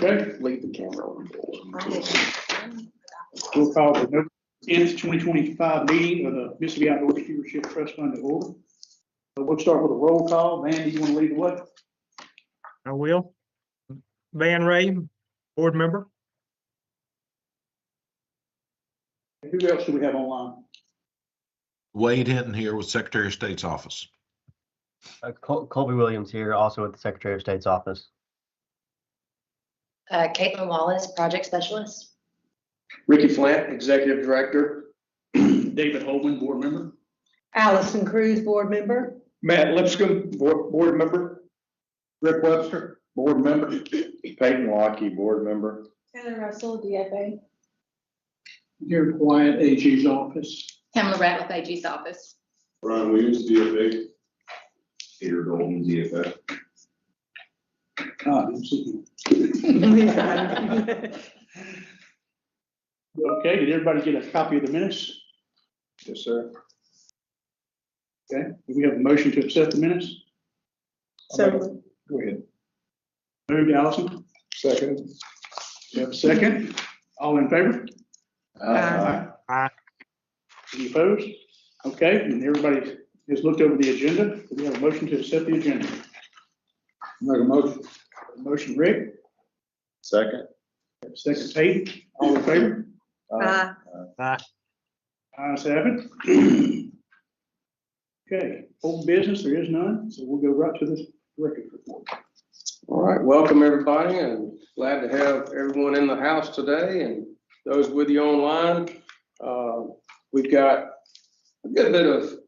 Okay, Leave the camera on. we'll call the November 10th, 2025 meeting of the Mississippi Outdoor Stewardship Trust Fund to order. We'll start with a roll call. Van, do you want to lead the way? I will. Van Ray, board member. Who else do we have online? Wade Hinton here with Secretary of State's office. Colby Williams here, also at the Secretary of State's office. Caitlin Wallace, project specialist. Ricky Flint, Executive Director. David Holman, board member. Allison Cruz, board member. Matt Lipscomb, board member. Rick Webster, board member. Peyton Lockey, board member. Taylor Russell, DFA. Derek Wyatt, AG's office. Pamela Ratliff, AG's office. Brian Williams, DFA. Peter Golden, DFA. Okay, did everybody get a copy of the minutes? Yes, sir. Okay, do we have a motion to accept the minutes? So, Go ahead. Moved, Allison. Second. You have a second? All in favor? Aye. Any opposed? Okay, and everybody has looked over the agenda. Do we have a motion to accept the agenda? Make a motion. Motion, Rick. Second. Second, Peyton. All in favor? Aye. Ayes have it. Okay, old business, there is none, so we'll go right to the record report. All right, welcome everybody, and glad to have everyone in the house today and those with you online. We've got a good bit of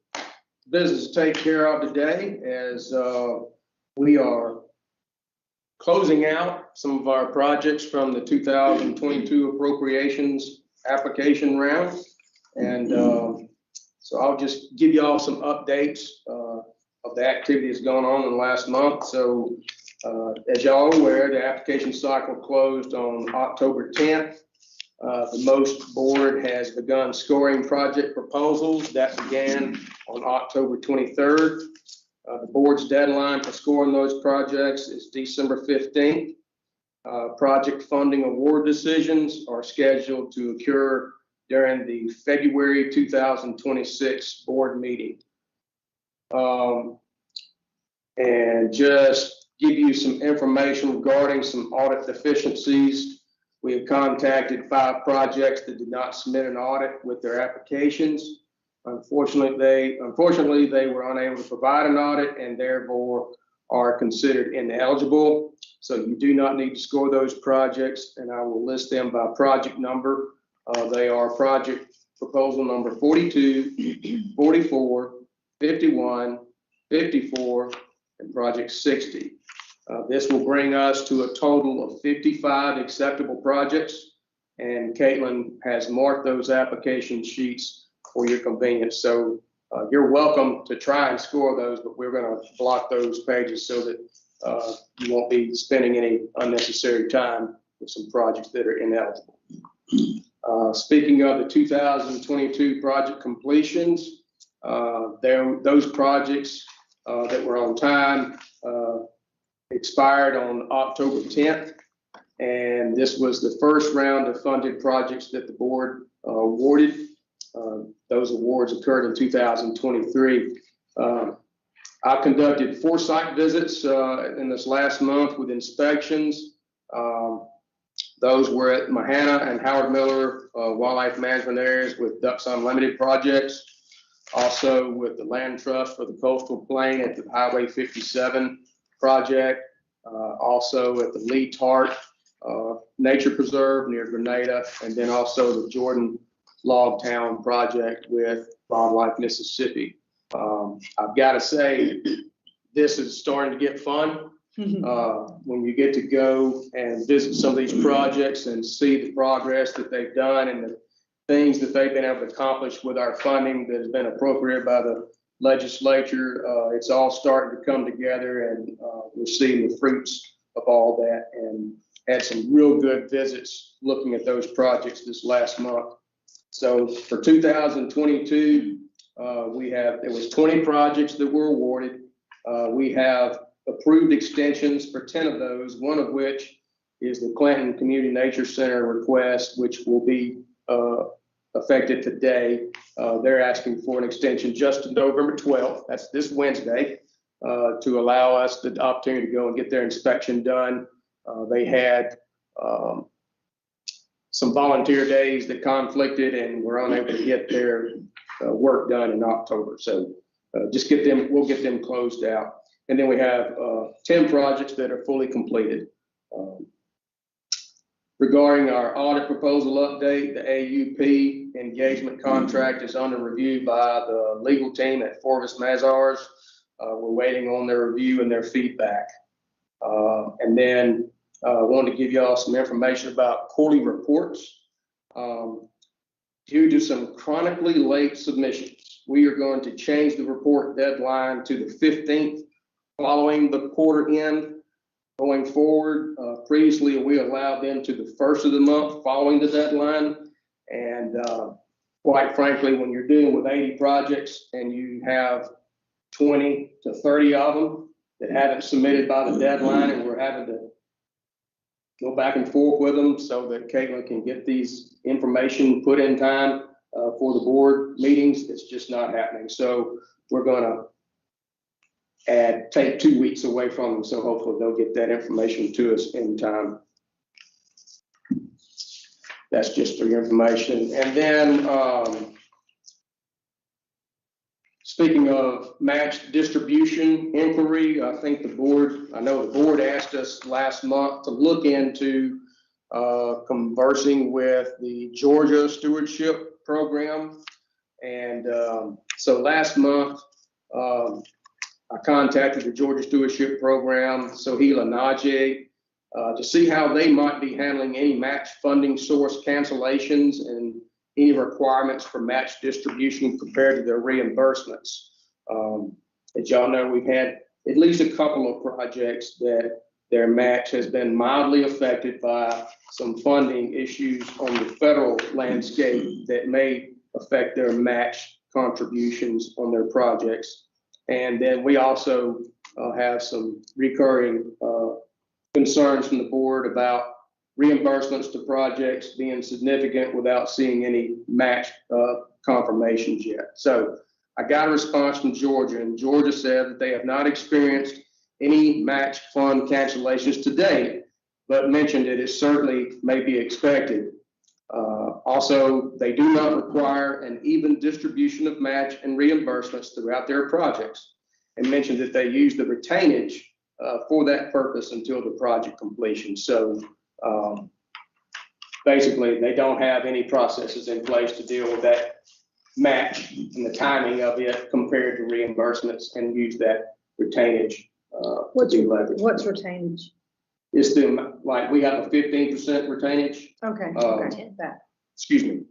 business to take care of today as we are closing out some of our projects from the 2022 appropriations application round. And so I'll just give you all some updates of the activities going on in the last month. So as y'all are aware, the application cycle closed on October 10th. The most board has begun scoring project proposals. That began on October 23rd. The board's deadline for scoring those projects is December 15th. Project funding award decisions are scheduled to occur during the February 2026 board meeting. And just give you some information regarding some audit deficiencies. We have contacted 5 projects that did not submit an audit with their applications. Unfortunately, they were unable to provide an audit and therefore are considered ineligible. So you do not need to score those projects, and I will list them by project number. They are project proposal number 42, 44, 51, 54, and project 60. This will bring us to a total of 55 acceptable projects, and Caitlin has marked those application sheets for your convenience. So you're welcome to try and score those, but we're going to block those pages so that you won't be spending any unnecessary time with some projects that are ineligible. Speaking of the 2022 project completions, those projects that were on time expired on October 10th, and this was the first round of funded projects that the board awarded. Those awards occurred in 2023. I conducted 4 site visits in this last month with inspections. Those were at Mahana and Howard Miller wildlife management areas with Ducks Unlimited projects. Also with the Land Trust for the Coastal Plain at the Highway 57 project. Also at the Lee Tart Nature Preserve near Grenada, and then also the Jordan Log Town project with Wildlife Mississippi. I've got to say, this is starting to get fun. When you get to go and visit some of these projects and see the progress that they've done and the things that they've been able to accomplish with our funding that has been appropriated by the legislature, it's all starting to come together, and we're seeing the fruits of all that, and had some real good visits looking at those projects this last month. So for 2022, there was 20 projects that were awarded. We have approved extensions for 10 of those, one of which is the Clinton Community Nature Center request, which will be effective today. They're asking for an extension just to November 12th. That's this Wednesday, to allow us the opportunity to go and get their inspection done. They had some volunteer days that conflicted and were unable to get their work done in October. So we'll get them closed out. And then we have 10 projects that are fully completed. Regarding our audit proposal update, the AUP engagement contract is under review by the legal team at Forvis Mazars. We're waiting on their review and their feedback. And then I wanted to give you all some information about quarterly reports. Due to some chronically late submissions, we are going to change the report deadline to the 15th following the quarter end. Going forward, previously we allowed them to the 1st of the month following the deadline. And quite frankly, when you're dealing with 80 projects and you have 20 to 30 of them that haven't submitted by the deadline, and we're having to go back and forth with them so that Caitlin can get these information put in time for the board meetings, it's just not happening. So we're gonna take 2 weeks away from them. So hopefully they'll get that information to us in time. That's just for your information. And then speaking of match distribution inquiry, I know the board asked us last month to look into conversing with the Georgia Stewardship program. And so last month, I contacted the Georgia Stewardship program, Sohila Najee, to see how they might be handling any match funding source cancellations and any requirements for match distribution compared to their reimbursements. As y'all know, we've had at least a couple of projects that their match has been mildly affected by some funding issues on the federal landscape that may affect their match contributions on their projects. And then we also have some recurring concerns from the board about reimbursements to projects being significant without seeing any match confirmations yet. So I got a response from Georgia, and Georgia said that they have not experienced any match fund cancellations to date, but mentioned it is certainly may be expected. Also, they do not require an even distribution of match and reimbursements throughout their projects, and mentioned that they use the retainage for that purpose until the project completion. So basically, they don't have any processes in place to deal with that match and the timing of it compared to reimbursements, and use that retainage to be leveraged. What's retainage? It's the, like, we have a 15% retainage. Okay, Okay. that. Excuse me.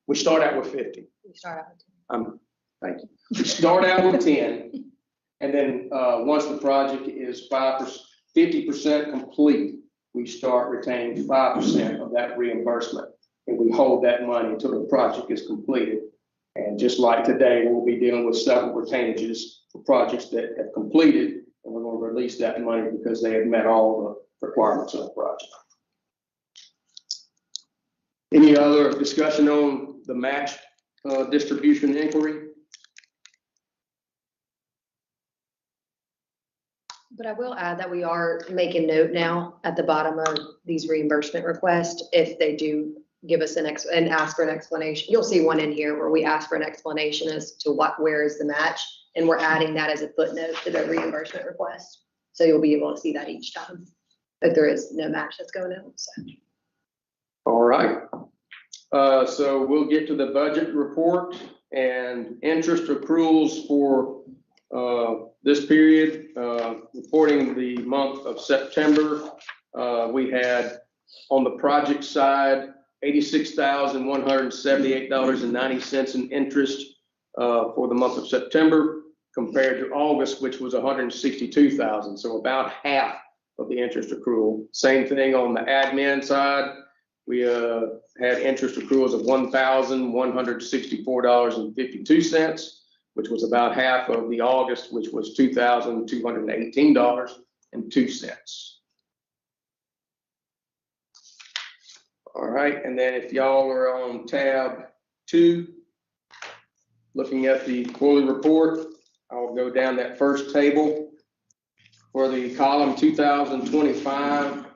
We start out with 50. We start out with Thank you. We start out with 10, and then once the project is 50% complete, we start retaining 5% of that reimbursement, and we hold that money until the project is completed. And just like today, we'll be dealing with several retainages for projects that have completed, and we're going to release that money because they have met all the requirements of the project. Any other discussion on the match distribution inquiry? But I will add that we are making note now at the bottom of these reimbursement requests, if they do give us and ask for an explanation. You'll see one in here where we ask for an explanation as to where is the match, and we're adding that as a footnote to the reimbursement request. So you'll be able to see that each time that there is no match that's going out. So. All right. So we'll get to the budget report and interest accruals for this period. Reporting the month of September, we had on the project side $86,178.90 in interest for the month of September, compared to August, which was $162,000. So about half of the interest accrual. Same thing on the admin side. We had interest accruals of $1,164.52, which was about half of the August, which was $2,218.02. All right, and then if y'all are on tab 2, looking at the quarterly report, I'll go down that first table. For the column 2025,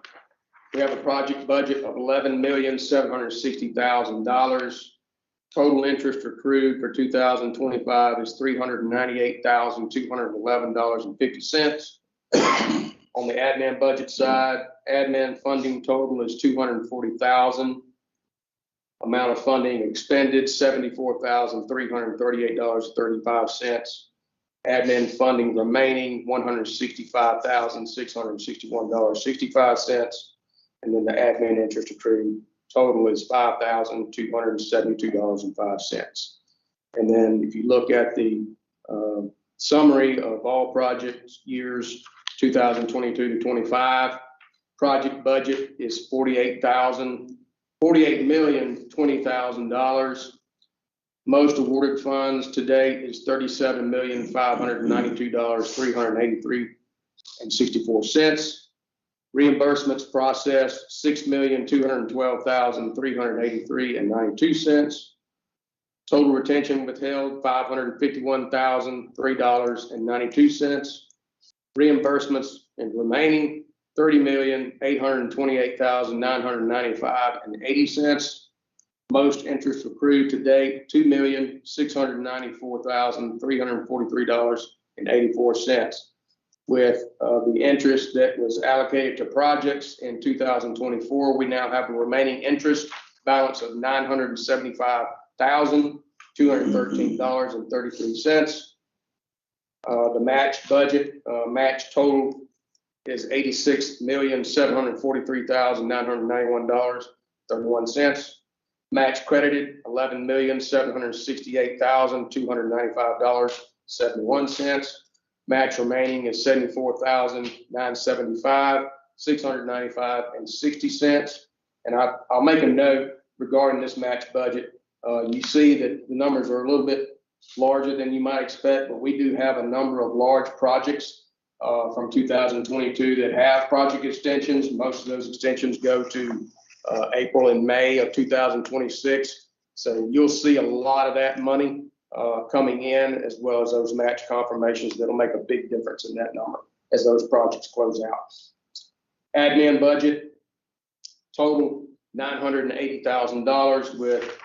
we have a project budget of $11,760,000. Total interest accrued for 2025 is $398,211.50. On the admin budget side, admin funding total is $240,000. Amount of funding expended, $74,338.35. Admin funding remaining, $165,661.65. And then the admin interest accrued total is $5,272.05. And then if you look at the summary of all project years, 2022 to 25, project budget is $48,020,000. Most awarded funds to date is $37,592,383.64. Reimbursements processed, $6,212,383.92. Total retention withheld, $551,003.92. Reimbursements and remaining, $30,828,995.80. Most interest accrued to date, $2,694,343.84. With the interest that was allocated to projects in 2024, we now have a remaining interest balance of $975,213.33. The match budget, match total is $86,743,991.31. Match credited, $11,768,295.71. Match remaining is $74,975,695.60. And I'll make a note regarding this match budget. You see that the numbers are a little bit larger than you might expect, but we do have a number of large projects from 2022 that have project extensions. Most of those extensions go to April and May of 2026. So you'll see a lot of that money coming in, as well as those match confirmations that'll make a big difference in that number as those projects close out. Admin budget total $980,000, with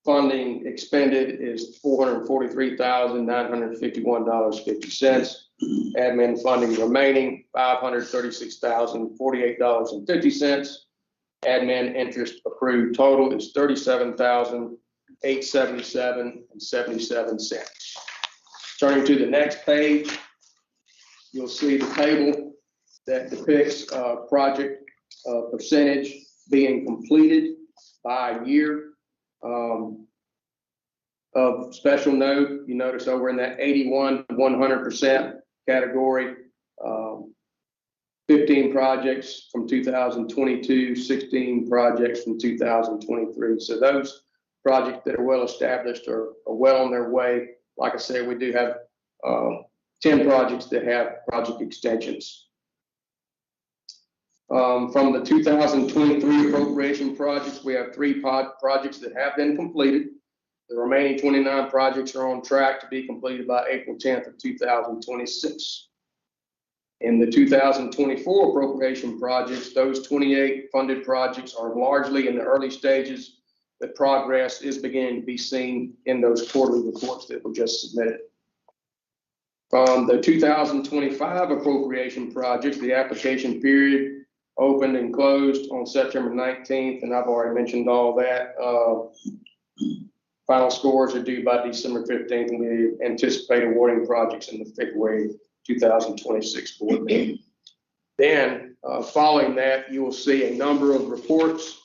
funding expended is $443,951.50. Admin funding remaining $536,048.50. Admin interest accrued total is $37,877.77. Turning to the next page, you'll see the table that depicts project percentage being completed by year. Of special note, you notice over in that 81 to 100% category, 15 projects from 2022, 16 projects from 2023. So those projects that are well established are well on their way. Like I said, we do have 10 projects that have project extensions. From the 2023 appropriation projects, we have 3 projects that have been completed. The remaining 29 projects are on track to be completed by April 10th of 2026. In the 2024 appropriation projects, those 28 funded projects are largely in the early stages, but progress is beginning to be seen in those quarterly reports that were just submitted. From the 2025 appropriation projects, the application period opened and closed on September 19th, and I've already mentioned all that. Final scores are due by December 15th, and we anticipate awarding projects in the February 2026 board meeting. Then, following that, you will see a number of reports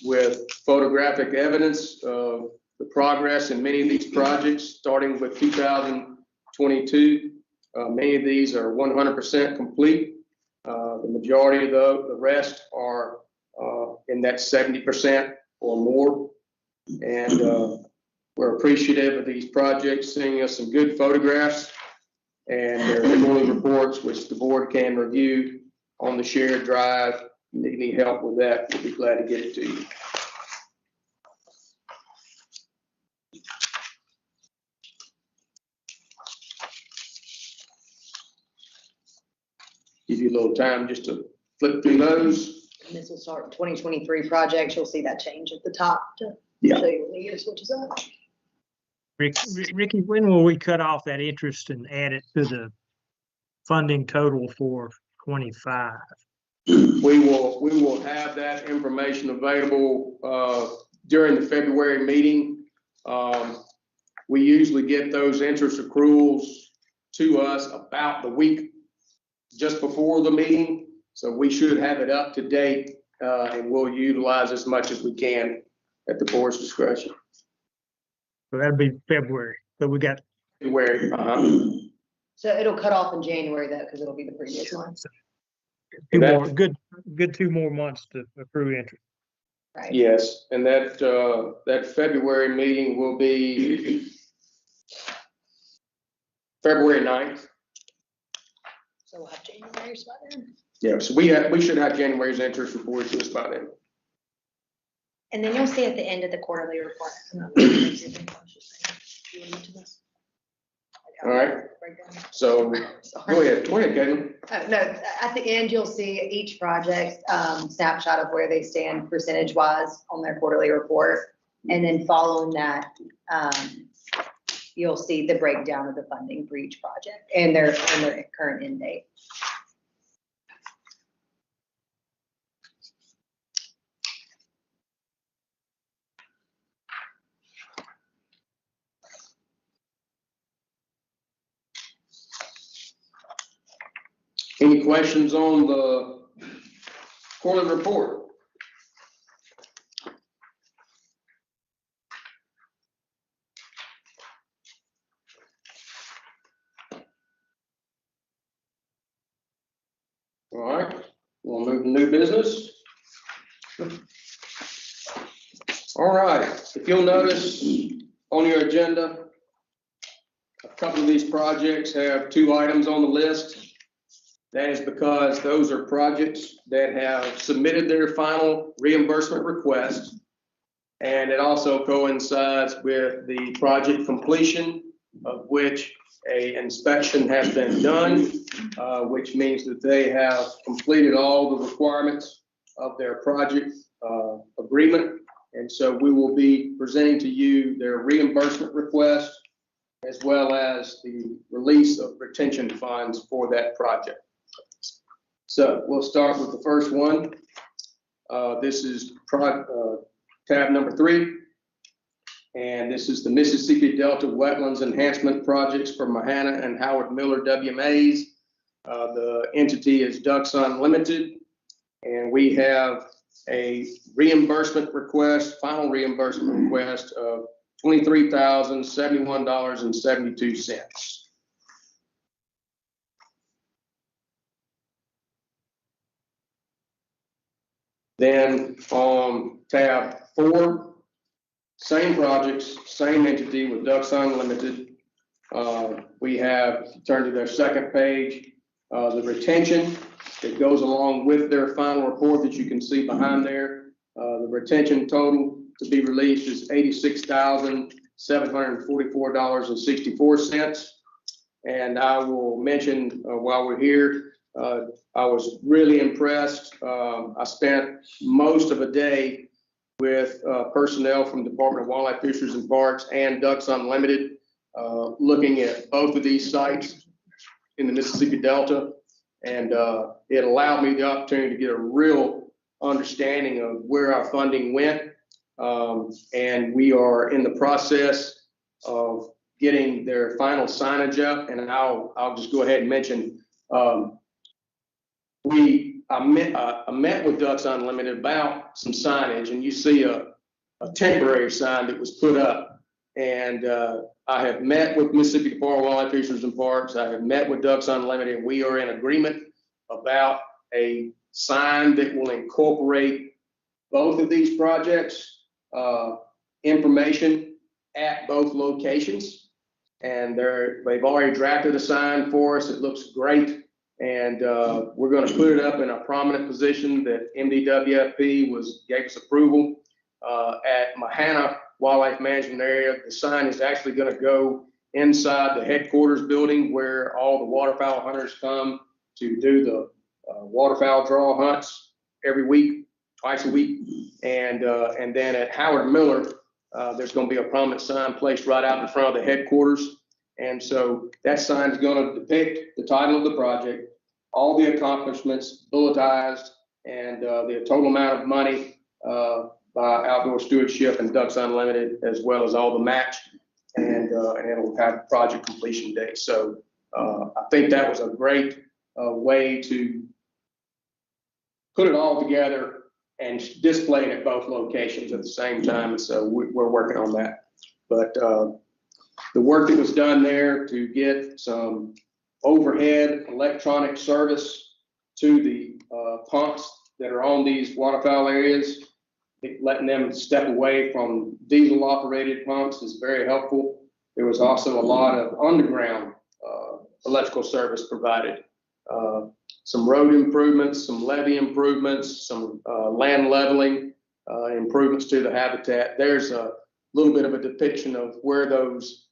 with photographic evidence of the progress in many of these projects, starting with 2022. Many of these are 100% complete. The majority of the rest are in that 70% or more. And we're appreciative of these projects sending us some good photographs and their quarterly reports, which the board can review on the shared drive you need any help with that, we'll be glad to get it to you. Give you a little time just to flip through those. And this will start 2023 projects. You'll see that change at the top to Yeah. show you when the year switches up. Ricky, when will we cut off that interest and add it to the funding total for 25? We will have that information available during the February meeting. We usually get those interest accruals to us about the week just before the meeting. So we should have it up to date, and we'll utilize as much as we can at the board's discretion. So that'll be February. So we got February, So it'll cut off in January though, because it'll be the previous month, two That- more, good 2 more months to accrue interest. right? yes, and that February meeting will be February 9th. So we'll have January's by then. Yeah, so we should have January's interest reported to us by then. And then you'll see at the end of the quarterly report. I'm not looking at your thing, I was just saying, you want me to this? All right. Breakdown. So Sorry. go ahead, Caitlin. No, at the end, you'll see each project snapshot of where they stand percentage wise on their quarterly report. And then following that, you'll see the breakdown of the funding for each project and their current end date. Any questions on the quarterly report? All right, we'll move to new business. All right, if you'll notice on your agenda, a couple of these projects have 2 items on the list. That is because those are projects that have submitted their final reimbursement request. And it also coincides with the project completion, of which an inspection has been done, which means that they have completed all the requirements of their project agreement. And so we will be presenting to you their reimbursement request, as well as the release of retention funds for that project. So we'll start with the first one. This is tab number 3. And this is the Mississippi Delta Wetlands Enhancement Projects for Mahana and Howard Miller WMAs. The entity is Ducks Unlimited. And we have a reimbursement request, final reimbursement request of $23,071.72. Then on tab 4, same projects, same entity with Ducks Unlimited. We have, turn to their second page, the retention that goes along with their final report that you can see behind there. The retention total to be released is $86,744.64. And I will mention while we're here, I was really impressed. I spent most of a day with personnel from the Department of Wildlife, Fisheries and Parks and Ducks Unlimited, looking at both of these sites in the Mississippi Delta. And it allowed me the opportunity to get a real understanding of where our funding went. And we are in the process of getting their final signage up. And I'll just go ahead and mention, I met with Ducks Unlimited about some signage, and you see a temporary sign that was put up. And I have met with Mississippi Department of Wildlife, Fisheries and Parks. I have met with Ducks Unlimited, and we are in agreement about a sign that will incorporate both of these projects, information at both locations. And they've already drafted a sign for us. It looks great. And we're going to put it up in a prominent position that MDWFP gave us approval. At Mahana Wildlife Management Area, the sign is actually going to go inside the headquarters building where all the waterfowl hunters come to do the waterfowl draw hunts every week, twice a week. And then at Howard Miller, there's going to be a prominent sign placed right out in front of the headquarters. And so that sign is going to depict the title of the project, all the accomplishments, bulletized, and the total amount of money by Outdoor Stewardship and Ducks Unlimited, as well as all the match, and it'll have project completion date. So I think that was a great way to put it all together and display it at both locations at the same time. And so we're working on that. But the work that was done there to get some overhead electronic service to the pumps that are on these waterfowl areas, letting them step away from diesel operated pumps is very helpful. There was also a lot of underground electrical service provided. Some road improvements, some levee improvements, some land leveling improvements to the habitat. There's a little bit of a depiction of where those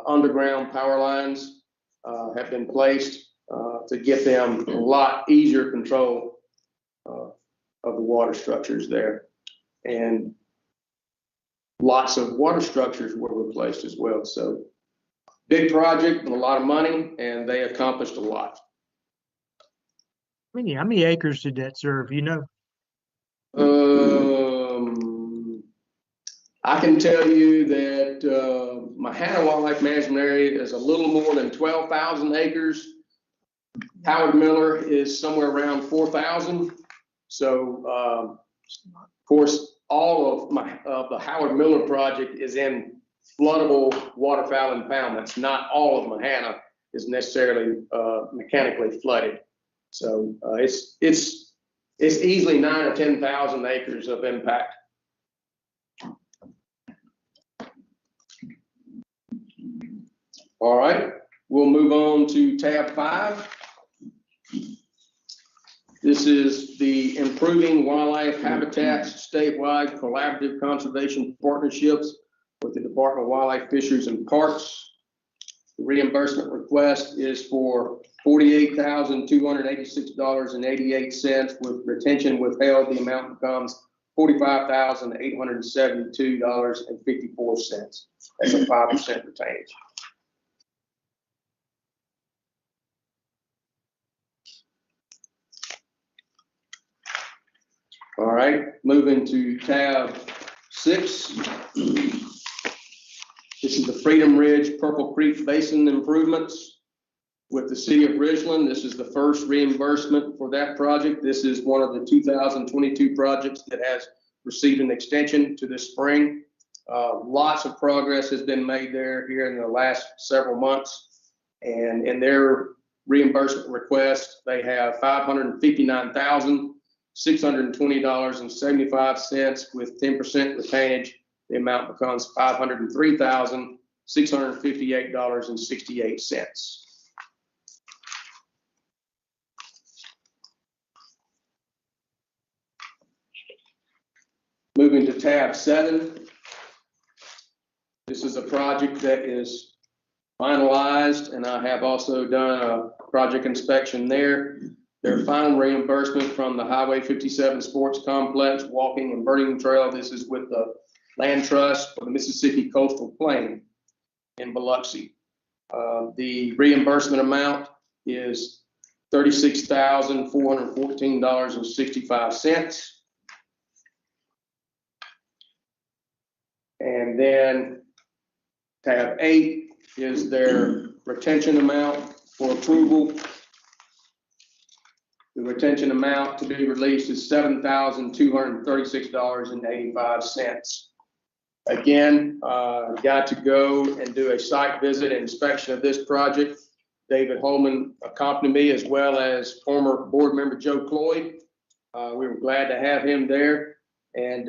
underground power lines have been placed to get them a lot easier control of the water structures there. And lots of water structures were replaced as well. So big project and a lot of money, and they accomplished a lot. How many acres did that serve, you know? I can tell you that Mahana Wildlife Management Area is a little more than 12,000 acres. Howard Miller is somewhere around 4,000. So, of course, all of the Howard Miller project is in floodable waterfowl impoundments. Not all of Mahana is necessarily mechanically flooded. So it's easily 9,000 or 10,000 acres of impact. All right, we'll move on to tab 5. This is the Improving Wildlife Habitats Statewide Collaborative Conservation Partnerships with the Department of Wildlife, Fisheries, and Parks. The reimbursement request is for $48,286.88. With retention withheld, the amount becomes $45,872.54. That's a 5% retainage. All right, moving to tab 6. This is the Freedom Ridge Purple Creek Basin improvements with the city of Ridgeland. This is the first reimbursement for that project. This is one of the 2022 projects that has received an extension to this spring. Lots of progress has been made there here in the last several months. And in their reimbursement request, they have $559,620.75 with 10% retainage. The amount becomes $503,658.68. Moving to tab 7. This is a project that is finalized, and I have also done a project inspection there. Their final reimbursement from the Highway 57 Sports Complex Walking and Birding Trail. This is with the Land Trust for the Mississippi Coastal Plain in Biloxi. The reimbursement amount is $36,414.65. And then tab 8 is their retention amount for approval. The retention amount to be released is $7,236.85. Again, got to go and do a site visit and inspection of this project. David Holman accompanied me, as well as former board member Joe Cloyd. We were glad to have him there. And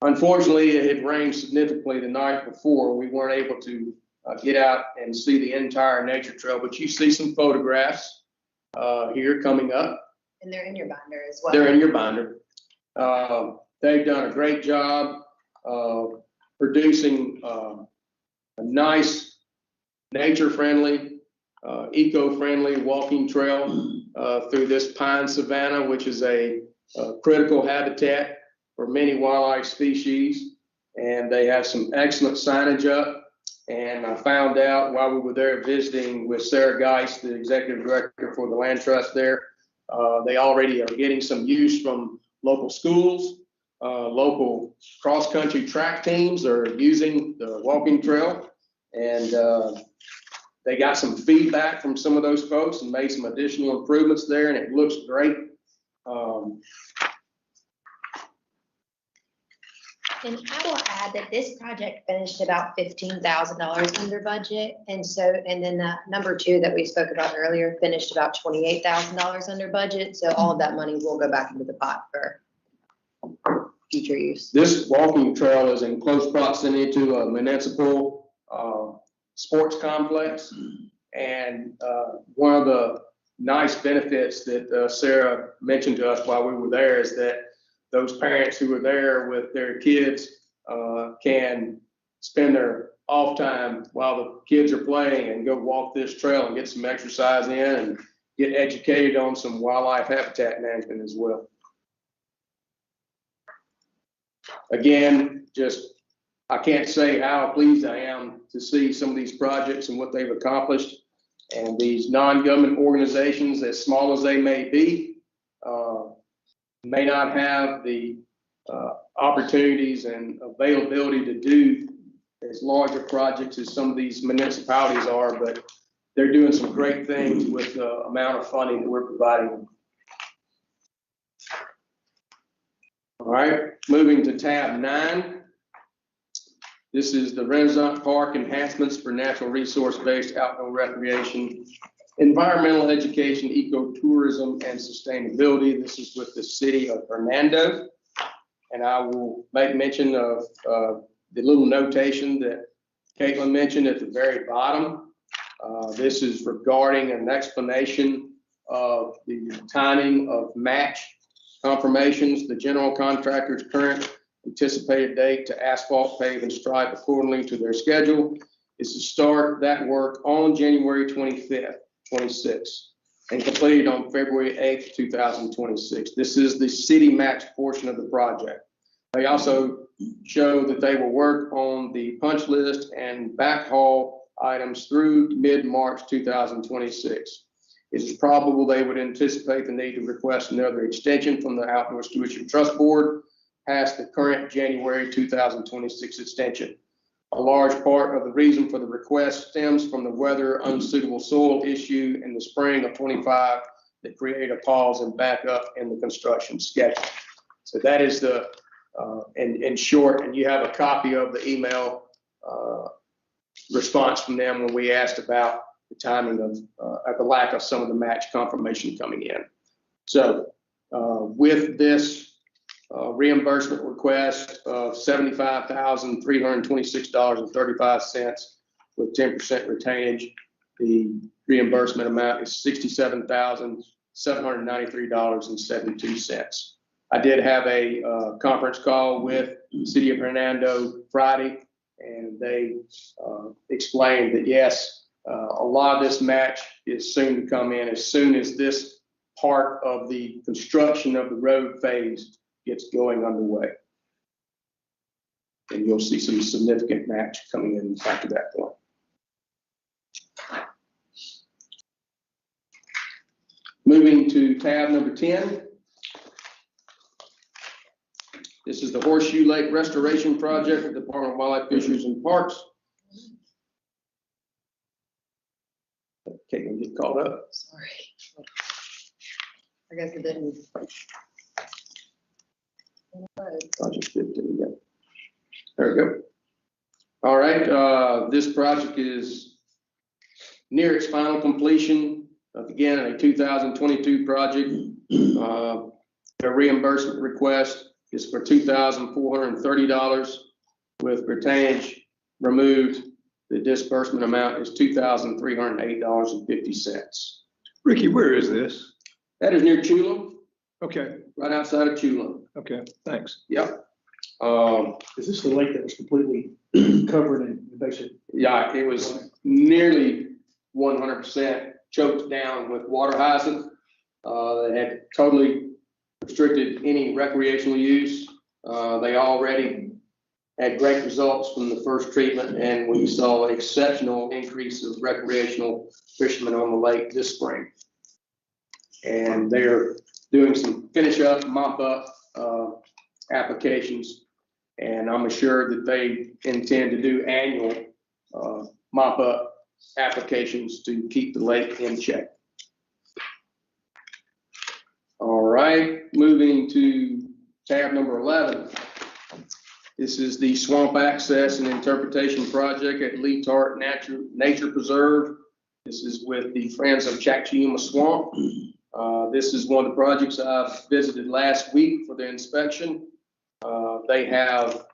unfortunately, it had rained significantly the night before. We weren't able to get out and see the entire nature trail, but you see some photographs. here coming up. And they're in your binder as well. They're in your binder. They've done a great job of producing a nice, nature-friendly, eco-friendly walking trail through this pine savanna, which is a critical habitat for many wildlife species. And they have some excellent signage up. And I found out while we were there visiting with Sarah Geist, the executive director for the land trust there, they already are getting some use from local schools. Local cross-country track teams are using the walking trail. And they got some feedback from some of those folks and made some additional improvements there, and it looks great. And I will add that this project finished about $15,000 under budget. And so, and then number two that we spoke about earlier finished about $28,000 under budget. So all of that money will go back into the pot for future use. This walking trail is in close proximity to a municipal sports complex. And one of the nice benefits that Sarah mentioned to us while we were there is that those parents who are there with their kids can spend their off time while the kids are playing and go walk this trail and get some exercise in and get educated on some wildlife habitat management as well. Again, I can't say how pleased I am to see some of these projects and what they've accomplished. And these non-government organizations, as small as they may be, may not have the opportunities and availability to do as larger projects as some of these municipalities are, but they're doing some great things with the amount of funding that we're providing them. All right, moving to tab 9. This is the Renaissance Park enhancements for natural resource-based outdoor recreation, environmental education, ecotourism, and sustainability. This is with the city of Hernando. And I will make mention of the little notation that Caitlin mentioned at the very bottom. This is regarding an explanation of the timing of match confirmations, the general contractor's current anticipated date to asphalt, pave, and stripe accordingly to their schedule is to start that work on January 25th, 26, and completed on February 8th, 2026. This is the city match portion of the project. They also show that they will work on the punch list and backhaul items through mid-March 2026. It is probable they would anticipate the need to request another extension from the Outdoor Stewardship Trust Board past the current January 2026 extension. A large part of the reason for the request stems from the weather unsuitable soil issue in the spring of 25 that created a pause and backup in the construction schedule. So that is the, in short, and you have a copy of the email response from them when we asked about the timing of the lack of some of the match confirmation coming in. So with this reimbursement request of $75,326.35 with 10% retainage, the reimbursement amount is $67,793.72. I did have a conference call with the city of Hernando Friday, and they explained that yes, a lot of this match is soon to come in as soon as this part of the construction of the road phase gets going underway. And you'll see some significant match coming in after that point. Moving to tab number 10. This is the Horseshoe Lake Restoration Project with the Department of Wildlife, Fisheries, and Parks. Okay, get caught up. Sorry. I guess it didn't. Project 15, yeah. There we go. All right, this project is near its final completion. Again, a 2022 project. Their reimbursement request is for $2,430 with retainage removed. The disbursement amount is $2,308.50. Ricky, where is this? That is near Chula, Okay, right outside of Chula. okay, thanks. Yep. Is this the lake that was completely covered in basically? Yeah, it was nearly 100% choked down with water hyacinth. They had totally restricted any recreational use. They already had great results from the first treatment, and we saw an exceptional increase of recreational fishermen on the lake this spring. And they're doing some finish up, mop up applications. And I'm assured that they intend to do annual mop up applications to keep the lake in check. All right, moving to tab number 11. This is the Swamp Access and Interpretation Project at Lee Tart Nature Preserve. This is with the Friends of Chacchiuma Swamp. This is one of the projects I visited last week for their inspection. They have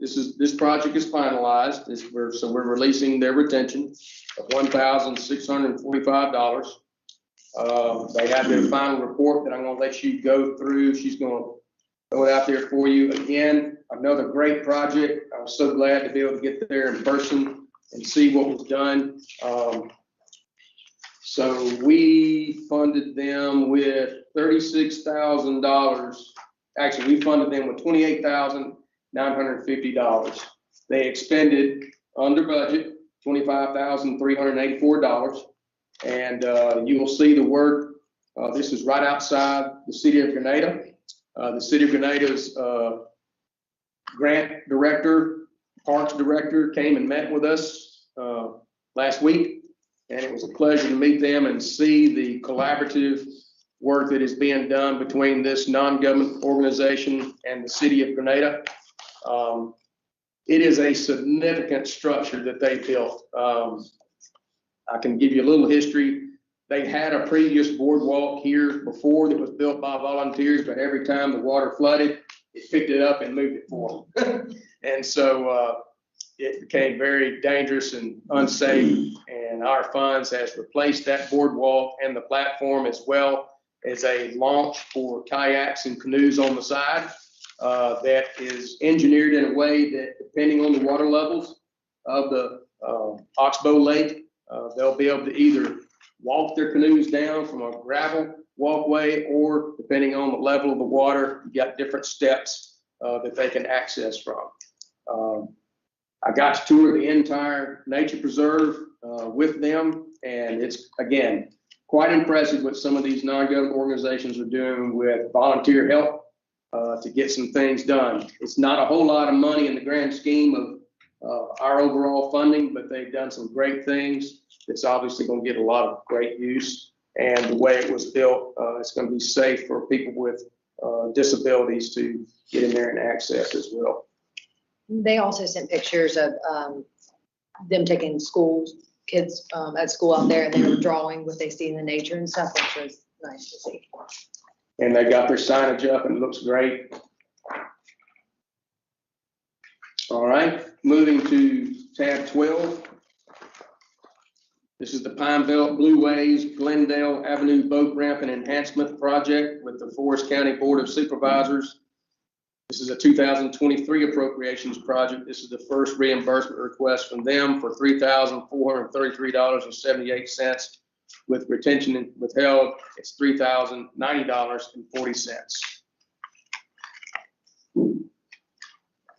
this project is finalized. So we're releasing their retention of $1,645. They have their final report that I'm going to let you go through. She's going to throw it out there for you. Again, another great project. I was so glad to be able to get there in person and see what was done. So we funded them with $36,000. Actually, we funded them with $28,950. They expended under budget $25,384. And you will see the work. This is right outside the city of Grenada. The city of Grenada's grant director, parks director came and met with us last week. And it was a pleasure to meet them and see the collaborative work that is being done between this non-government organization and the city of Grenada. It is a significant structure that they built. I can give you a little history. They had a previous boardwalk here before that was built by volunteers, but every time the water flooded, it picked it up and moved it for them. And so it became very dangerous and unsafe. And our funds has replaced that boardwalk and the platform, as well as a launch for kayaks and canoes on the side that is engineered in a way that, depending on the water levels of the Oxbow Lake, they'll be able to either walk their canoes down from a gravel walkway, or depending on the level of the water, you got different steps that they can access from. I got to tour the entire nature preserve with them, and it's, again, quite impressive what some of these non-government organizations are doing with volunteer help to get some things done. It's not a whole lot of money in the grand scheme of our overall funding, but they've done some great things. It's obviously going to get a lot of great use, and the way it was built, it's going to be safe for people with disabilities to get in there and access as well. They also sent pictures of them taking kids at school out there, and they were drawing what they see in the nature and stuff, which was nice to see. And they got their signage up and it looks great. All right, moving to tab 12. This is the Pine Belt Blue Ways Glendale Avenue Boat Ramp and Enhancement Project with the Forest County Board of Supervisors. This is a 2023 appropriations project. This is the first reimbursement request from them for $3,433.78. With retention and withheld, it's $3,090.40.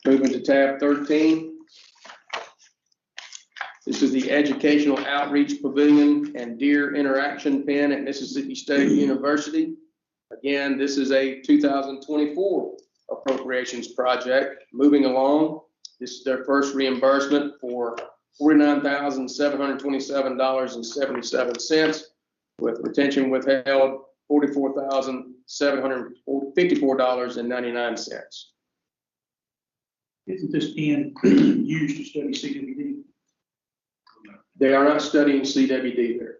Moving to tab 13. This is the Educational Outreach Pavilion and Deer Interaction Pen at Mississippi State University. Again, this is a 2024 appropriations project. Moving along, this is their first reimbursement for $49,727.77, with retention withheld $44,754.99. Isn't this being used to study CWD? They are not studying CWD there.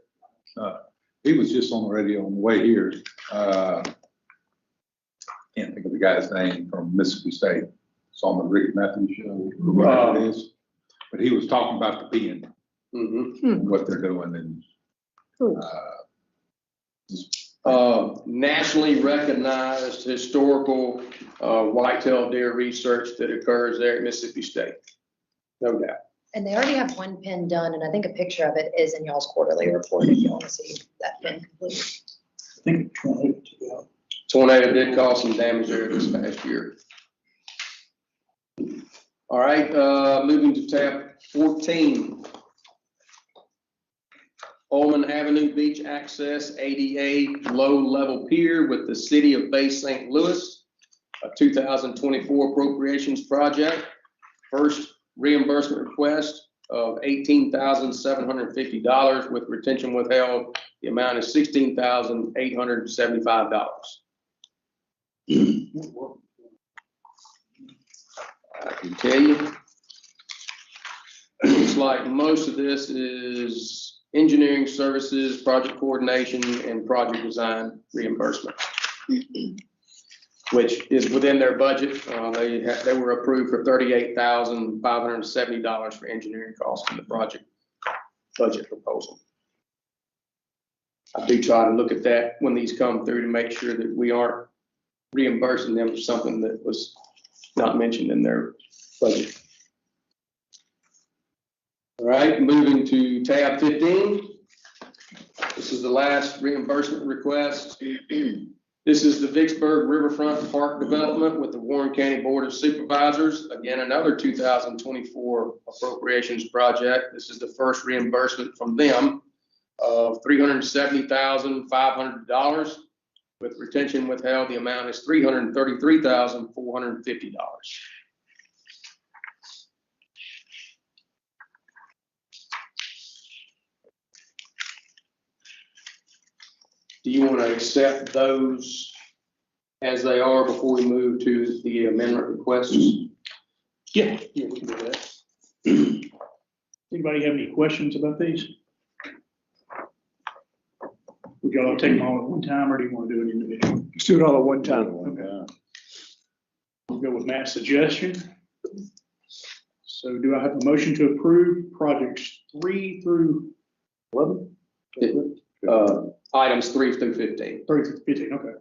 He was just on the radio on the way here. Can't think of the guy's name from Mississippi State. It's on the Rick Matthews show, whatever it is. But he was talking about the pen. what they're doing and, Cool. Nationally recognized historical whitetail deer research that occurs there at Mississippi State. No doubt. And they already have one pin done, and I think a picture of it is in y'all's quarterly report if you want to see that pin complete. I think 20, yeah. Tornado did cause some damage there this past year. All right, moving to tab 14. Ullman Avenue Beach Access ADA Low-Level Pier with the City of Bay St. Louis, a 2024 appropriations project. First reimbursement request of $18,750 with retention withheld. The amount is $16,875. I can tell you, looks like most of this is engineering services, project coordination, and project design reimbursement, which is within their budget. They were approved for $38,570 for engineering costs in the project budget proposal. I do try to look at that when these come through to make sure that we aren't reimbursing them for something that was not mentioned in their budget. All right, moving to tab 15. This is the last reimbursement request. This is the Vicksburg Riverfront Park Development with the Warren County Board of Supervisors. Again, another 2024 appropriations project. This is the first reimbursement from them of $370,500 with retention withheld. The amount is $333,450. Do you want to accept those as they are before we move to the amendment requests? Yeah, we can do that. Anybody have any questions about these? Would y'all take them all at one time, or do you want to do it individually? let's do it all at one time. Okay. We'll go with Matt's suggestion. So do I have a motion to approve projects 3 through 11? Items 3 through 15. 3 through 15, okay.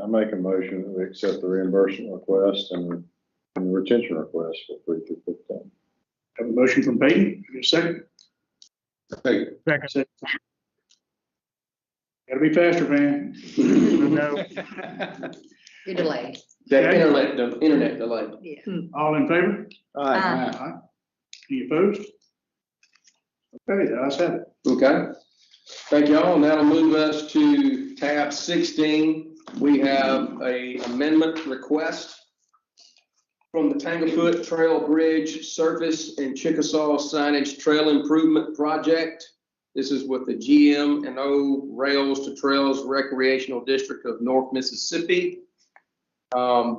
I make a motion that we accept the reimbursement request and the retention request for 3 through 15. Have a motion from Peyton, give me a second. Hey, Second. Gotta be faster, man. No. You're delayed. That internet delay. Yeah. All in favor? Aye. Aye. Any opposed? Okay, the ayes have it. Okay. Thank you all. That'll move us to tab 16. We have a amendment request from the Tanglefoot Trail Bridge Surface and Chickasaw Signage Trail Improvement Project. This is with the GM&O Rails to Trails Recreational District of North Mississippi.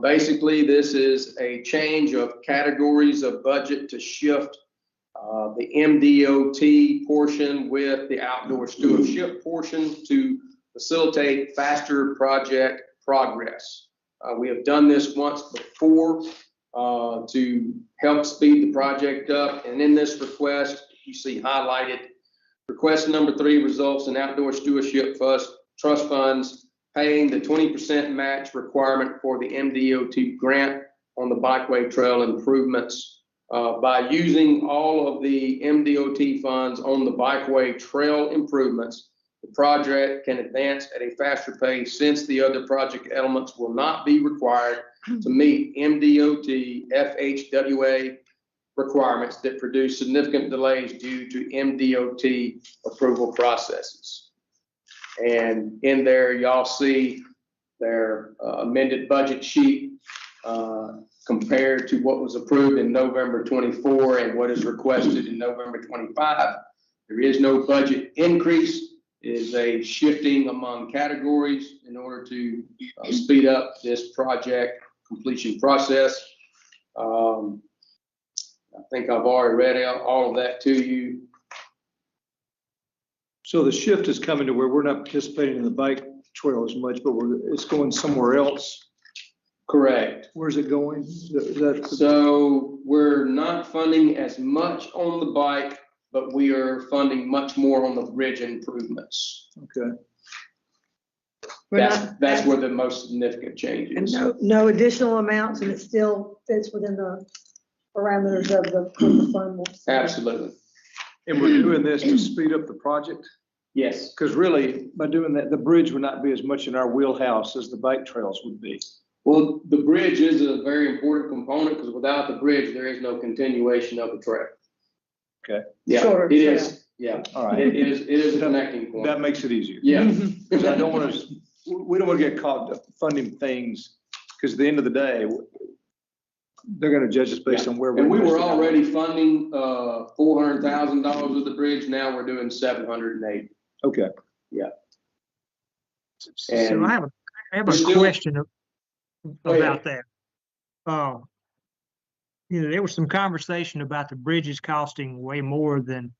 Basically, this is a change of categories of budget to shift the MDOT portion with the outdoor stewardship portion to facilitate faster project progress. We have done this once before to help speed the project up. And in this request, you see highlighted, request number 3 results in outdoor stewardship trust funds paying the 20% match requirement for the MDOT grant on the bikeway trail improvements. By using all of the MDOT funds on the bikeway trail improvements, the project can advance at a faster pace since the other project elements will not be required to meet MDOT FHWA requirements that produce significant delays due to MDOT approval processes. And in there, y'all see their amended budget sheet compared to what was approved in November 24 and what is requested in November 25. There is no budget increase. It is a shifting among categories in order to speed up this project completion process. I think I've already read out all of that to you. so the shift is coming to where we're not participating in the bike trail as much, but it's going somewhere else. Correct. Where's it going? So we're not funding as much on the bike but we are funding much more on the bridge improvements. Okay. We're not- That's where the most significant change And is. no additional amounts, and it still fits within the parameters of the fund. Absolutely. And we're doing this to speed up the project? Yes. Because really, by doing that, the bridge would not be as much in our wheelhouse as the bike trails would be. Well, the bridge is a very important component because without the bridge, there is no continuation of the trail. Okay. Yeah, Shorter it trail. is. Yeah, All right. it is a connecting point. That makes it easier. Yeah. Because I don't want to, we don't want to get caught funding things, because at the end of the day, they're going to judge us based on where we're. And we were investing our already money. funding, $400,000 of the bridge. Now we're doing 780. Okay. So And I have we're a still- question Go ahead. about that. There was some conversation about the bridges costing way more than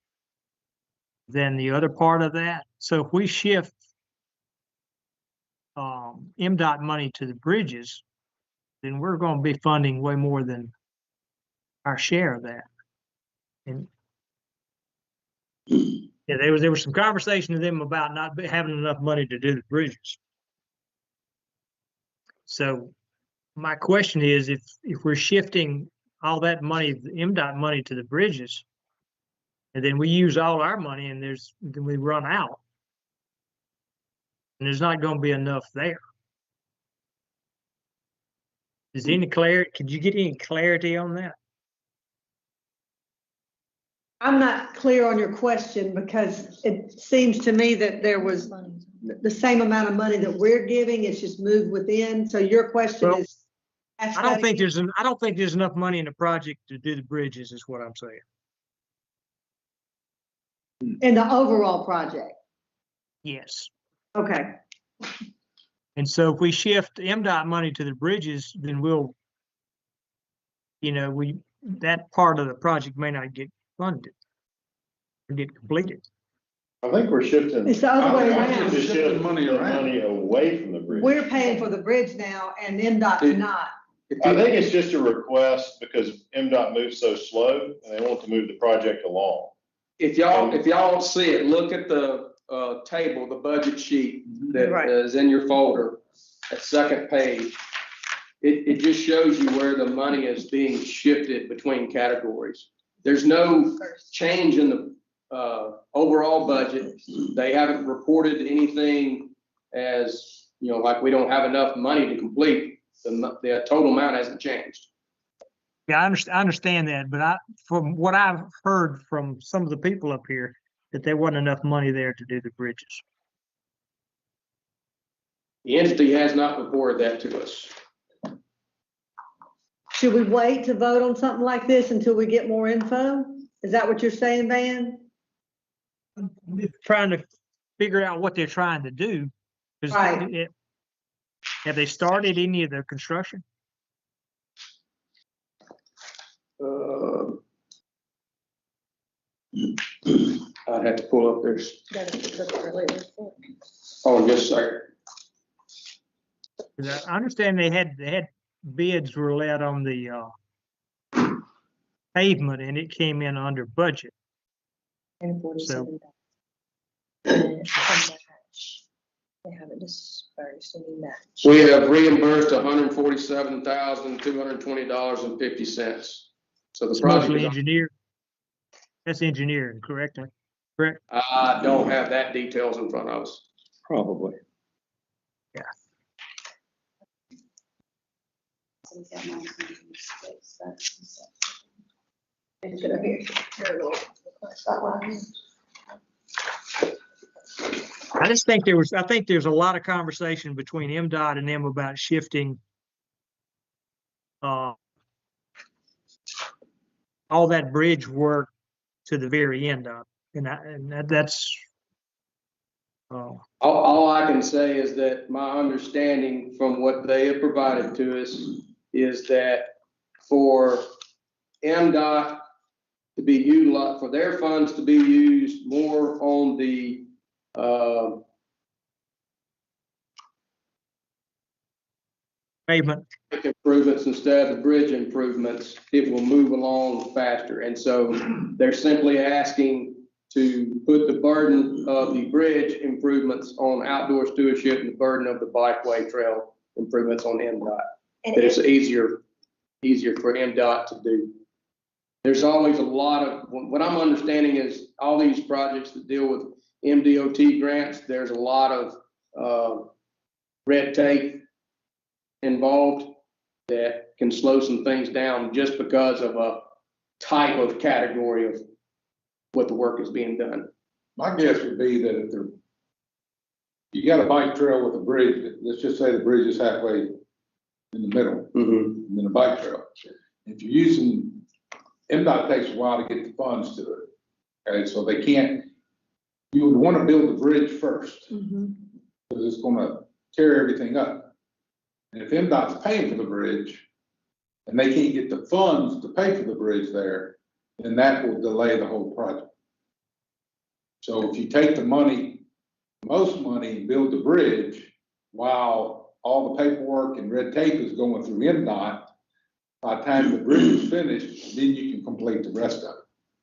the other part of that. So if we shift MDOT money to the bridges, then we're going to be funding way more than our share of that. And yeah, there was some conversation to them about not having enough money to do the bridges. So my question is, if we're shifting all that money, the MDOT money, to the bridges, and then we use all our money, and then we run out, and there's not going to be enough there. Is any clarity? Could you get any clarity on that? I'm not clear on your question because it seems to me that there was the same amount of money that we're giving, it's just moved within. So your question Well, is. I don't think there's enough money in the project to do the bridges, is what I'm saying. In the overall project. Yes. Okay. And so if we shift MDOT money to the bridges, then that part of the project may not get funded or get completed. I think we're shifting. It's the other way I think around. we're shifting money away from the bridge. We're paying for the bridge now and MDOT's not. I think it's just a request because MDOT moves so slow and they want to move the project along. If y'all see it, look at the table, the budget sheet that Right. is in your folder, that second page. It just shows you where the money is being shifted between categories. There's no change in the overall budget. They haven't reported anything as, like we don't have enough money to complete. The total amount hasn't changed. Yeah, I understand that, but from what I've heard from some of the people up here, that there wasn't enough money there to do the bridges. The entity has not reported that to us. Should we wait to vote on something like this until we get more info? Is that what you're saying, Van? Trying to figure out what they're trying to do. 'Cause Right. have they started any of the construction? I'd have to pull up this. Oh, just a second. 'Cause I understand they had bids were let on the pavement, and it came in under budget. And So- 47. They haven't dispersed any match. We have reimbursed $147,220.50. So the It's project mostly is, engineered. That's engineering, correct? Correct? I don't have that details in front of us. Probably. I think there's a lot of conversation between MDOT and them about shifting all that bridge work to the very end of it. And that's All I can say is that my understanding from what they have provided to us is that for MDOT to be utilized, for their funds to be used more on the Pavement. improvements instead of the bridge improvements, it will move along faster. And so they're simply asking to put the burden of the bridge improvements on outdoor stewardship and the burden of the bikeway trail improvements on MDOT. And That it's easier for MDOT to do. There's always a lot of, what I'm understanding is all these projects that deal with MDOT grants, there's a lot of red tape involved that can slow some things down just because of a type of category of what the work is being done. My guess would be that if you got a bike trail with a bridge, let's just say the bridge is halfway in the middle, and then a bike trail. If you're using, MDOT takes a while to get the funds to it. Okay, so they can't, you would want to build the bridge first, because it's gonna tear everything up. And if MDOT's paying for the bridge, and they can't get the funds to pay for the bridge there, then that will delay the whole project. So if you take the money, most money, and build the bridge, while all the paperwork and red tape is going through MDOT, by the time the bridge is finished, then you can complete the rest of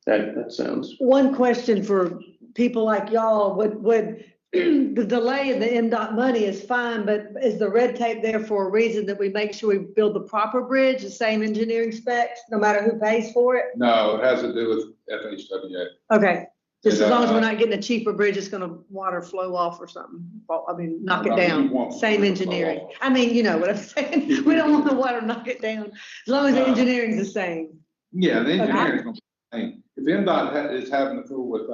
it. That sounds. One question for people like y'all, would the delay in the MDOT money is fine, but is the red tape there for a reason that we make sure we build the proper bridge, the same engineering specs, no matter who pays for it? No, it has to do with FHWA. Okay, just as long as we're not getting a cheaper bridge, it's gonna water flow off or something. I mean, knock it You down, want same water to flow engineering. off. I mean, you know what I'm saying? We don't want the water to knock it down, as long as the engineering's the same. Yeah, the engineering is gonna be the same. If MDOT is having to fool with,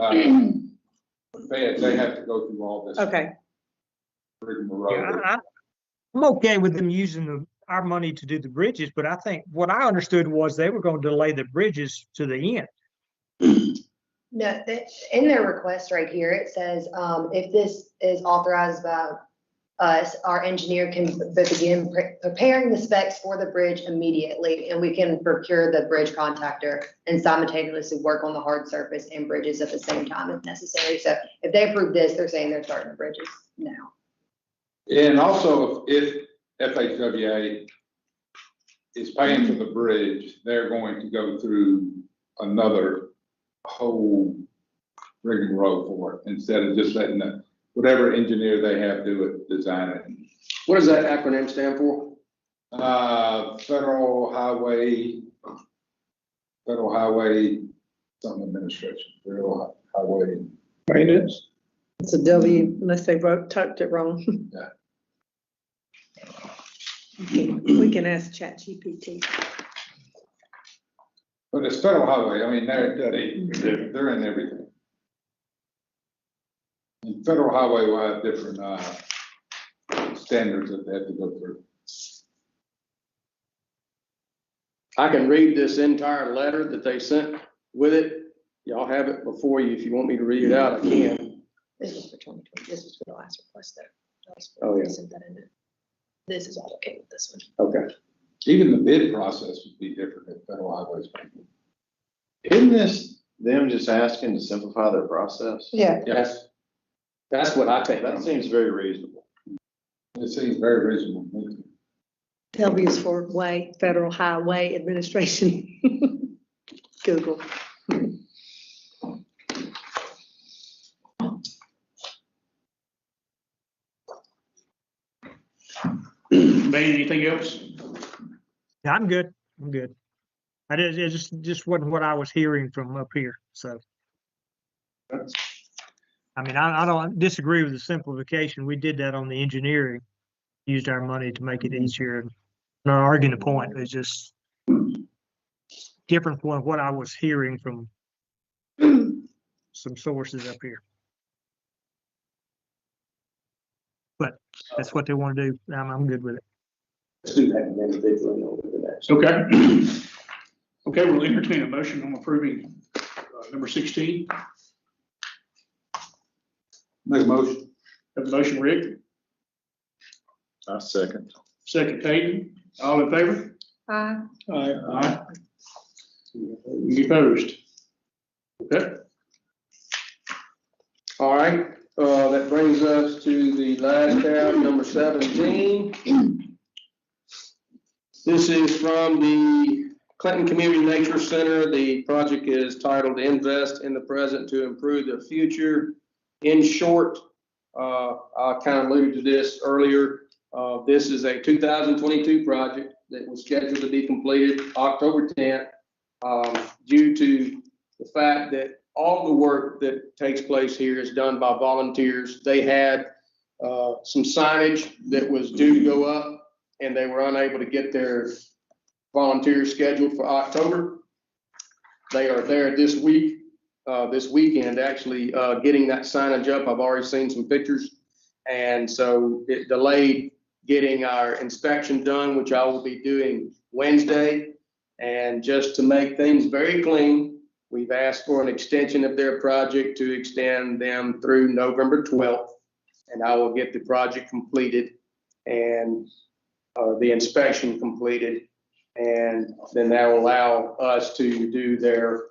feds, they have to go through all this. Okay, rigmarole. Yeah, I'm okay with them using our money to do the bridges, but I think what I understood was they were going to delay the bridges to the end. No, in their request right here, it says, if this is authorized by us, our engineer can begin preparing the specs for the bridge immediately, and we can procure the bridge contractor and simultaneously work on the hard surface and bridges at the same time if necessary. So if they approve this, they're saying they're starting the bridges now. And also, if FHWA is paying for the bridge, they're going to go through another whole rigmarole for it, instead of just letting whatever engineer they have do it, design it. What does that acronym stand for? Federal Highway something administration, Federal Highway. Maintenance. it's a W unless they typed it wrong. Yeah. We can ask ChatGPT. But it's Federal Highway, I mean, they're in everything. And Federal Highway will have different, standards that they have to go through. I can read this entire letter that they sent with it. Y'all have it before you. If you want me to read it out, I can. This is for 2020. This is for the last request there. Oh, yeah. Sent that in there. This is all okay with this one. Okay. Even the bid process would be different at Federal Highways. Isn't this them just asking to simplify their process? Yeah. Yes. That's what I take. That seems very reasonable. It seems very reasonable. W is for way, Federal Highway Administration. Google. Bane, anything else? Yeah, I'm good. I'm good. It just wasn't what I was hearing from up here. So, I mean, I don't disagree with the simplification. We did that on the engineering, used our money to make it easier. And not arguing the point. It's just different from what I was hearing from some sources up here. But that's what they want to do. I'm good with it. Let's do that individually over the next. Okay. Okay, we'll entertain a motion on approving number 16. Make a motion. Have a motion, Rick. I second. Second, Peyton. All in favor? Aye. Aye. Any opposed? Okay. All right, that brings us to the last tab, number 17. This is from the Clinton Community Nature Center. The project is titled Invest in the Present to Improve the Future. In short, I kind of alluded to this earlier. This is a 2022 project that was scheduled to be completed October 10th. Due to the fact that all the work that takes place here is done by volunteers. They had some signage that was due to go up, and they were unable to get their volunteers scheduled for October. They are there this weekend, actually, getting that signage up. I've already seen some pictures. And so it delayed getting our inspection done, which I will be doing Wednesday. And just to make things very clean, we've asked for an extension of their project to extend them through November 12th. And I will get the project completed and the inspection completed. And then that will allow us to do their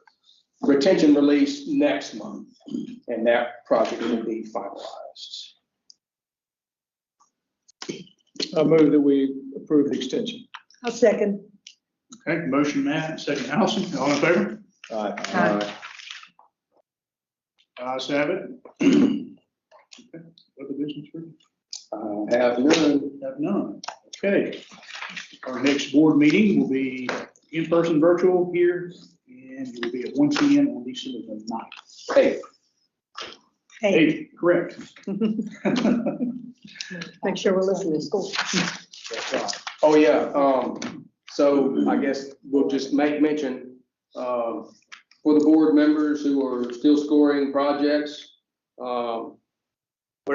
retention release next month. And that project will be finalized. I move that we approve the extension. I'll second. Okay, motion Matt, second Allison, all in favor? Aye. Ayes have it. Okay, other business for you? Have none. Have none. Okay. Our next board meeting will be in-person virtual here, and it will be at 1 p.m. on December the 9th. Hey, Hey, correct. Make sure we're listening to school. That's right. oh yeah, so I guess we'll just make mention, for the board members who are still scoring projects, what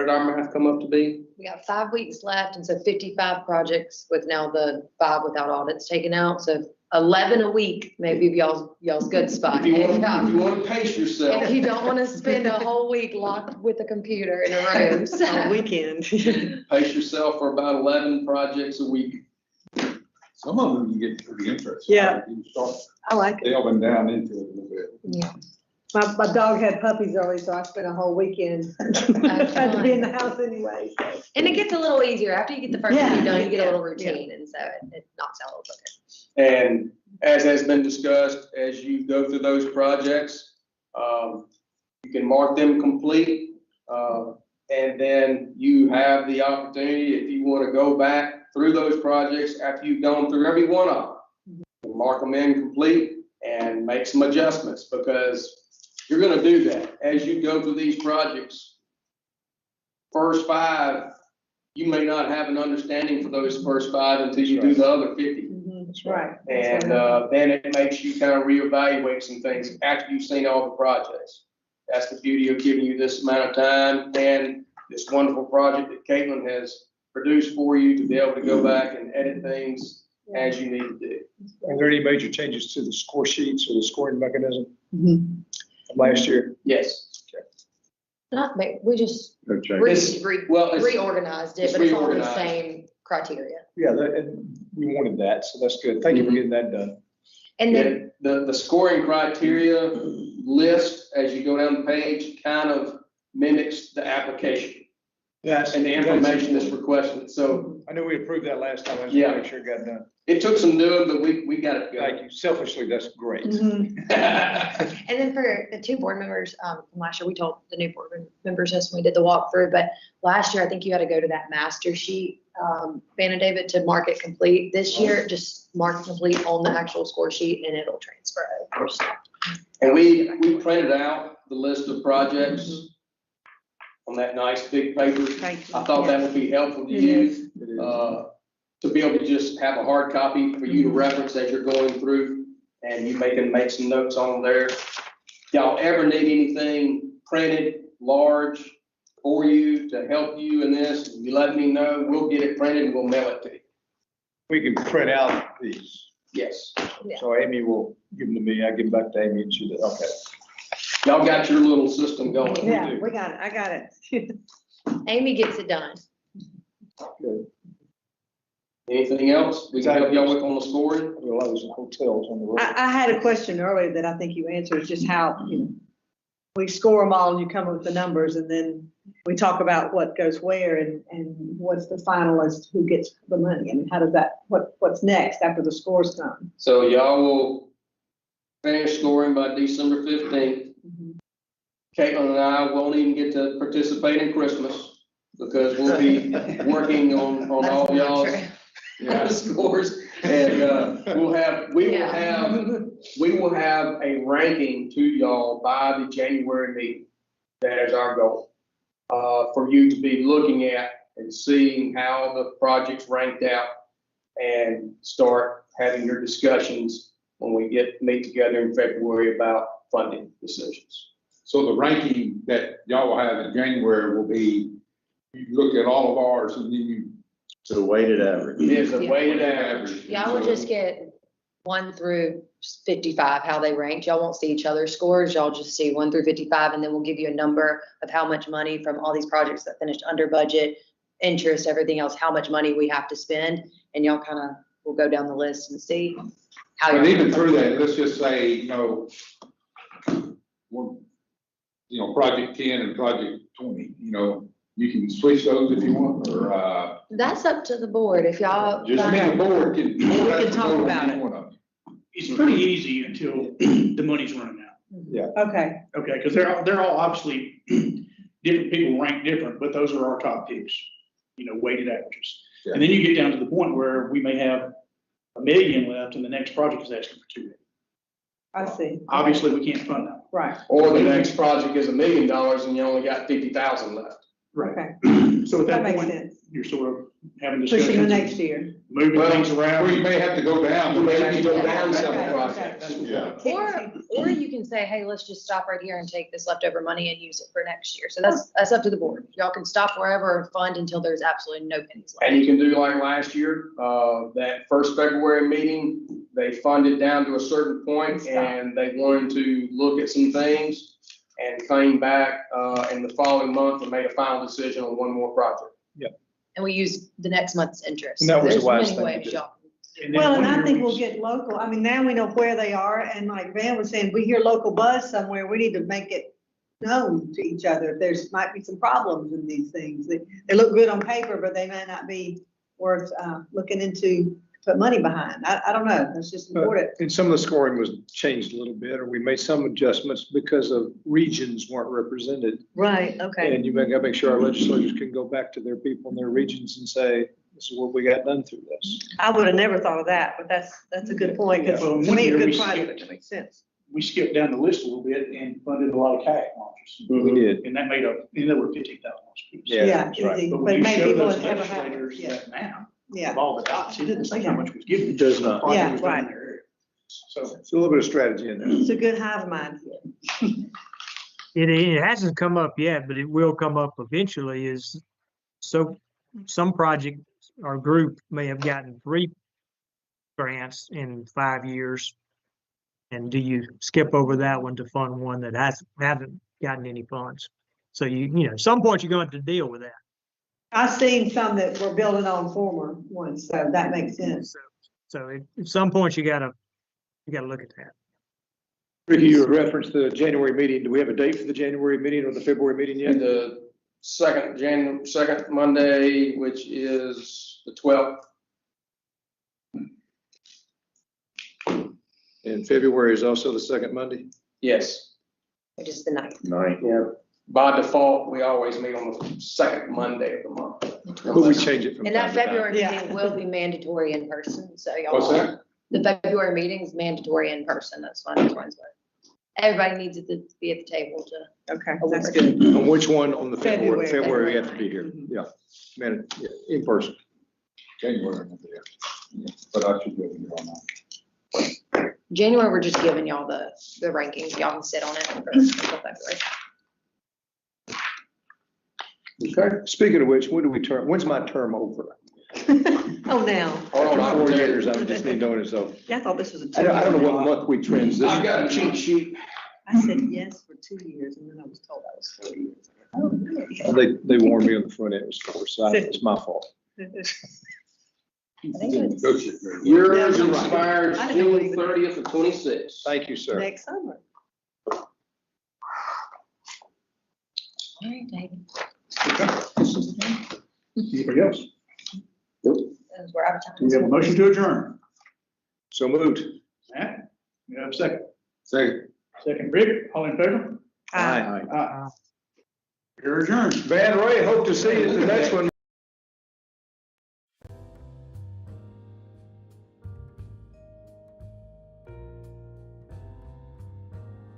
did our math come up to be? We got 5 weeks left, and so 55 projects with now the 5 without audits taken out, so 11 a week, maybe y'all's good spot. If you want to pace yourself. If you don't want to spend a whole week locked with a computer in a room, so. On weekend. Pace yourself for about 11 projects a week. Some of them you get pretty interesting. Yeah. You start I like it. delving down into it a little bit. Yeah. My dog had puppies early, so I spent a whole weekend. I had to be in the house anyway, so. And it gets a little easier after you get the first Yeah. few done, you get a little Yeah. routine, and so it knocks out a little quicker. And as has been discussed, as you go through those projects, you can mark them complete. And then you have the opportunity, if you want to go back through those projects after you've gone through every one of them, mark them in complete and make some adjustments, because you're going to do that as you go through these projects. First 5, you may not have an understanding for those first 5 until you do the other 50. That's right. And then it makes you kind of reevaluate some things after you've seen all the projects. That's the beauty of giving you this amount of time and this wonderful project that Caitlin has produced for you to be able to go back and edit things as you need to do. Are there any major changes to the score sheets or the scoring mechanism Mhm. from last year? Yes. Not, we just No change. reorganized it, it's but it's all the reorganized. same criteria. Yeah, and we wanted that, so that's good. Thank you for getting that done. And then, The scoring criteria list, as you go down the page, kind of mimics the application Yes. and the information that's requested. So I know we approved that last time. I just Yeah. want to make sure it got done. it took some doing, but we got it Thank going. you. Selfishly, that's great. Mhm. and then for the 2 board members, from last year, we told the new board members this when we did the walkthrough, but last year, I think you had to go to that master sheet, Van and David, to mark it complete. This year, just mark complete on the actual score sheet and it'll transfer over. So, And we printed out the list of projects on that nice big paper. Thank you. I thought that would be helpful to It you, is. to be able to just have a hard copy for you to reference as you're going through, and you can make some notes on there. Y'all ever need anything printed large for you to help you in this, you let me know. We'll get it printed and we'll mail it to you. We can print out these. Yes. Yeah. So Amy will give them to me. I give them back to Amy and she does, okay. Y'all got your little system going. Yeah, we got it. I got it. Amy gets it done. Good. Anything else we can help y'all with on the scoring? There are a lot of those hotels on the road. I had a question earlier that I think you answered, just how, we score them all and you come up with the numbers, and then we talk about what goes where and what's the final as to who gets the money. I mean, how does that, what's next after the scores come? So y'all will finish scoring by December 15th. Caitlin and I won't even get to participate in Christmas because we'll be working on all y'all's scores. And we will have a ranking to y'all by the January meeting. That is our goal, for you to be looking at and seeing how the project's ranked out and start having your discussions when we meet together in February about funding decisions. So the ranking that y'all will have in January will be, you look at all of ours and then you. So weighted average. It's a weighted average. Y'all will just get 1 through 55, how they ranked. Y'all won't see each other's scores. Y'all just see 1 through 55, and then we'll give you a number of how much money from all these projects that finished under budget, interest, everything else, how much money we have to spend. And y'all kind of will go down the list and see how. But even through that, let's just say, project 10 and project 20, you can switch those if you want, or, That's up to the board. If y'all. just the board can. We can talk about it. It's pretty easy until the money's running out. Okay, Okay, because they're all obviously, different people rank different, but those are our top picks, weighted averages. Yeah. And then you get down to the point where we may have $1 million left and the next project is asking for $2 million. I see. Obviously, we can't fund that. Right, Or the next project is $1 million and you only got 50,000 left. okay. So at That that makes point, sense. you're sort of having Pushing the discussions, next year. moving things Or around. you may have to go down. You may have to go down Okay, several okay. projects. Yeah. Or you can say, hey, let's just stop right here and take this leftover money and use it for next year. So that's up to the board. Y'all can stop wherever and fund until there's absolutely no pennies left. And you can do like last year, that first February meeting, they funded down to a certain point and they wanted to look at some things and came back, in the following month and made a final decision on one more project. And we use the next month's interest. And that was the There's wise many thing to ways do. y'all And then Well, and one I year think we we'll get local. I mean, now we know where they are, and like Van was saying, we hear local buzz somewhere, we need to make it known to each other. There's might be some problems in these things. They look good on paper, but they may not be worth looking into, put money behind. I don't know. That's just important. And some of the scoring was changed a little bit, or we made some adjustments because of regions weren't represented. Right, okay. And you gotta make sure our legislators can go back to their people in their regions and say, this is what we got done through this. I would have never thought of that, but that's a good point, because Well, to one me, a year good we project, skipped- that makes sense. We skipped down the list a little bit and funded a lot of kayak launches. We did. And that made up, there were 15,000 apiece. Yeah, that's right. Easy. But But when it you made show people those have a habit. legislators Yeah, that map yeah. of all the dots, it didn't say how much was given. It does not. Project Yeah, was done in right. their area. So. It's a little bit of strategy in there. It's a good hive mind. It hasn't come up yet, but it will come up eventually. So some project or group may have gotten 3 grants in 5 years. And do you skip over that one to fund one that haven't gotten any funds? So some point you're going to deal with that. I've seen some that were building on former ones, so that makes sense. So at some point you gotta look at that. Ricky, you referenced the January meeting. Do we have a date for the January meeting or the February meeting And yet? the second Monday, which is the 12th. And February is also the second Monday? Yes. Which is the 9th. Yeah. By default, we always meet on the second Monday of the month. But we change it from And time that to time. February Yeah. meeting will be mandatory in person, so y'all. What's that? The February meeting is mandatory in person. That's fine. That's Wednesday. Everybody needs to be at the table to. Okay, that's good. On which one on the February? February. February, we have to be here. Yeah. Man, yeah, in person. January, yeah. But I should go here on that. January, we're just giving y'all the rankings. Y'all can sit on it until February. Okay. Speaking of which, when's my term over? Oh, now. Hold on, 4 years, I just need to know it, so. Yeah, I thought this was a I don't know two-year. what month we transition. I've got a cheat sheet. I said yes for 2 years, and then I was told I was 4 years. Oh, really? They warned me on the front end, it was 4, so it's my fault. I think it's Yours Yeah, expires I didn't know June 30th of 26. Thank you, sir. Next summer. all right, David. Anybody else? We're out of time. Do we have a motion to adjourn? So moved. Matt, you have a second? Second. Second, Rick, all in favor? Aye. Aye. You're adjourned. Van Ray, hope to see you at the next one.